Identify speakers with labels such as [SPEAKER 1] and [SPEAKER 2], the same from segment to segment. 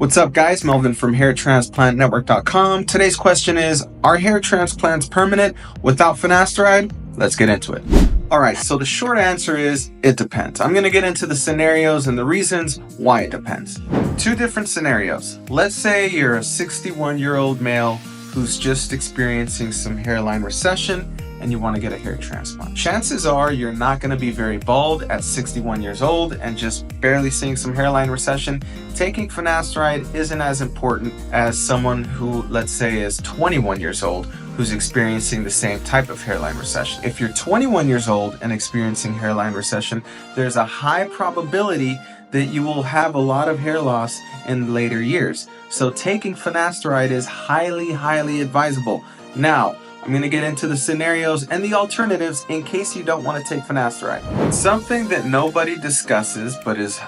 [SPEAKER 1] What's up guys, Melvin from HairTransplantNetwork.com. Today's question is, are hair transplants permanent without finasteride? Let's get into it. Alright, so the short answer is, it depends. I'm going to get into the scenarios and the reasons why it depends. Two different scenarios. Let's say you're a 61-year-old male who's just experiencing some hairline recession and you want to get a hair transplant. Chances are you're not going to be very bald at 61 years old and just barely seeing some hairline recession. Taking finasteride isn't as important as someone who, let's say, is 21 years old who's experiencing the same type of hairline recession. If you're 21 years old and experiencing hairline recession, there's a high probability that you will have a lot of hair loss in later years. So taking finasteride is highly advisable. Now, I'm going to get into the scenarios and the alternatives in case you don't want to take finasteride. Something that nobody discusses but is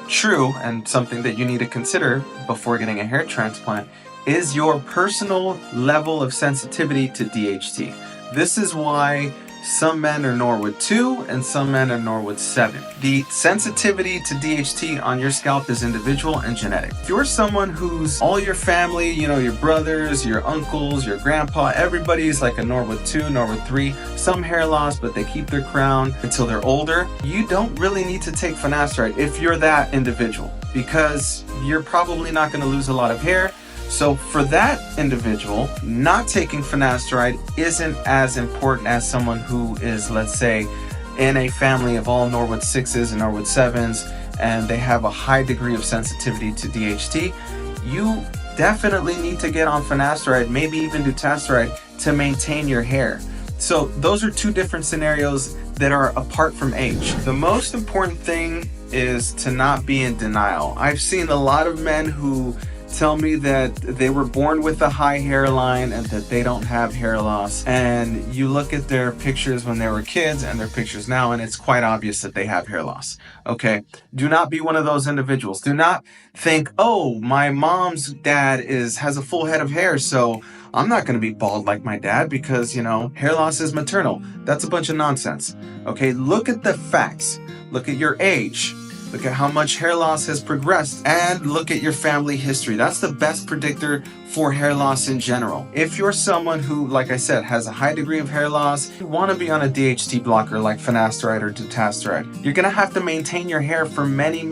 [SPEAKER 1] true and something that you need to consider before getting a hair transplant is your personal level of sensitivity to DHT. This is why some men are Norwood 2 and some men are Norwood 7. The sensitivity to DHT on your scalp is individual and genetic. If you're someone who's all your family, your brothers, your uncles, your grandpa, everybody's like a Norwood 2, Norwood 3, some hair loss, but they keep their crown until they're older, you don't really need to take finasteride if you're that individual, because you're probably not going to lose a lot of hair. So for that individual, not taking finasteride isn't as important as someone who is, let's say, in a family of all Norwood 6s and Norwood 7s, and they have a high degree of sensitivity to DHT. You definitely need to get on finasteride, maybe even dutasteride, to maintain your hair. So those are two different scenarios that are apart from age. The most important thing is to not be in denial. I've seen a lot of men who tell me that they were born with a high hairline and that they don't have hair loss, and you look at their pictures when they were kids and their pictures now and it's quite obvious that they have hair loss. Okay, do not be one of those individuals. Do not think, oh, my mom's dad has a full head of hair, so I'm not going to be bald like my dad because hair loss is maternal. That's a bunch of nonsense. Okay, look at the facts. Look at your age. Look at how much hair loss has progressed, and look at your family history. That's the best predictor for hair loss in general. If you're someone who, like I said, has a high degree of hair loss, you want to be on a DHT blocker like finasteride or dutasteride. You're going to have to maintain your hair for many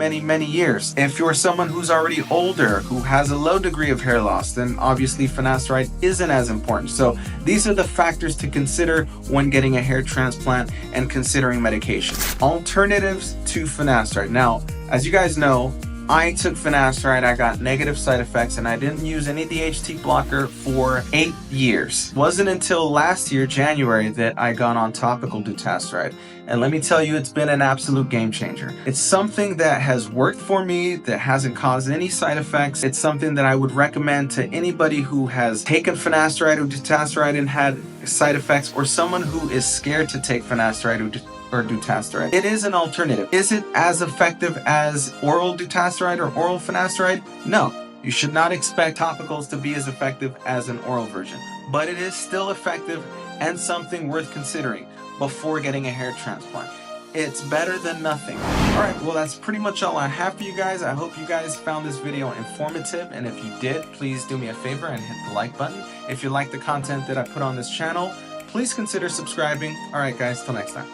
[SPEAKER 1] years. If you're someone who's already older, who has a low degree of hair loss, then obviously finasteride isn't as important. So these are the factors to consider when getting a hair transplant and considering medication. Alternatives to finasteride. Now, as you guys know, I took finasteride, I got negative side effects, and I didn't use any DHT blocker for 8 years. It wasn't until last year, January, that I got on topical dutasteride. And let me tell you, it's been an absolute game changer. It's something that has worked for me, that hasn't caused any side effects. It's something that I would recommend to anybody who has taken finasteride or dutasteride and had side effects, or someone who is scared to take finasteride or dutasteride. It is an alternative. Is it as effective as oral dutasteride or oral finasteride? No. You should not expect topicals to be as effective as an oral version, but it is still effective and something worth considering before getting a hair transplant. It's better than nothing. Alright, well that's pretty much all I have for you guys. I hope you guys found this video informative, and if you did, please do me a favor and hit the like button. If you like the content that I put on this channel, please consider subscribing. Alright guys, till next time.